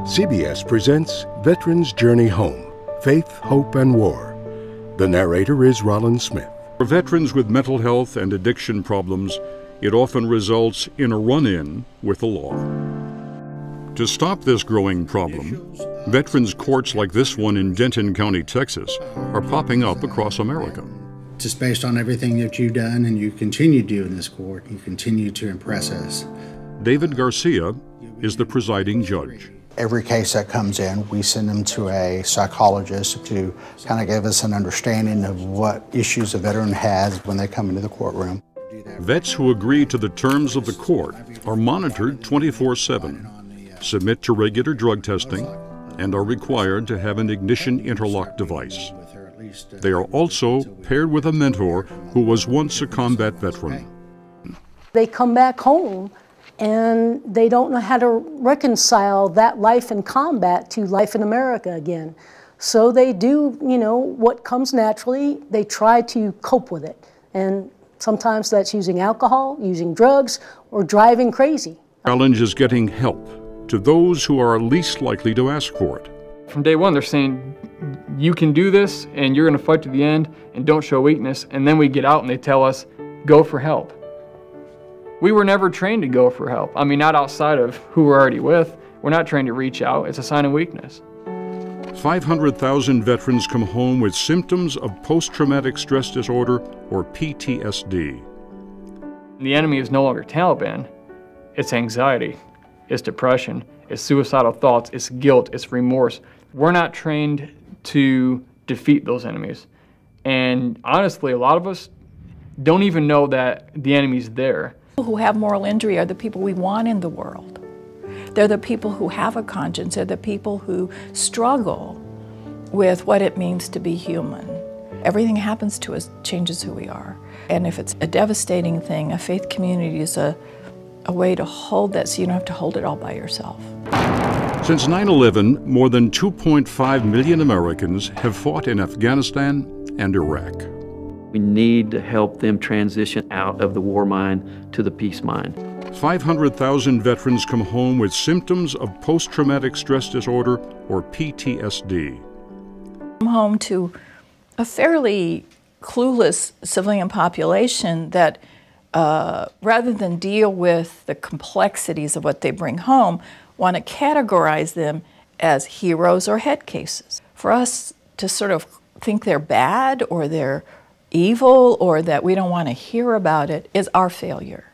CBS presents Veterans Journey Home, Faith, Hope, and War. The narrator is Rollin Smith. For veterans with mental health and addiction problems, it often results in a run-in with the law. To stop this growing problem, veterans courts like this one in Denton County, Texas, are popping up across America. Just based on everything that you've done and you continue to do in this court, you continue to impress us. David Garcia is the presiding judge. Every case that comes in, we send them to a psychologist to kind of give us an understanding of what issues a veteran has when they come into the courtroom. Vets who agree to the terms of the court are monitored 24/7, submit to regular drug testing, and are required to have an ignition interlock device. They are also paired with a mentor who was once a combat veteran. They come back home and they don't know how to reconcile that life in combat to life in America again. So they do, what comes naturally. They try to cope with it. And sometimes that's using alcohol, using drugs, or driving crazy. The challenge is getting help to those who are least likely to ask for it. From day one, they're saying, you can do this, and you're going to fight to the end, and don't show weakness. And then we get out and they tell us, go for help. We were never trained to go for help. I mean, not outside of who we're already with. We're not trained to reach out. It's a sign of weakness. 500,000 veterans come home with symptoms of post-traumatic stress disorder, or PTSD. The enemy is no longer Taliban. It's anxiety, it's depression, it's suicidal thoughts, it's guilt, it's remorse. We're not trained to defeat those enemies. And honestly, a lot of us don't even know that the enemy's there. People who have moral injury are the people we want in the world. They're the people who have a conscience. They're the people who struggle with what it means to be human. Everything happens to us changes who we are. And if it's a devastating thing, a faith community is a way to hold that so you don't have to hold it all by yourself. Since 9/11, more than 2.5 million Americans have fought in Afghanistan and Iraq. We need to help them transition out of the war mind to the peace mind. 500,000 veterans come home with symptoms of post-traumatic stress disorder, or PTSD. I'm home to a fairly clueless civilian population that rather than deal with the complexities of what they bring home, want to categorize them as heroes or head cases. For us to sort of think they're bad or they're evil or that we don't want to hear about it is our failure.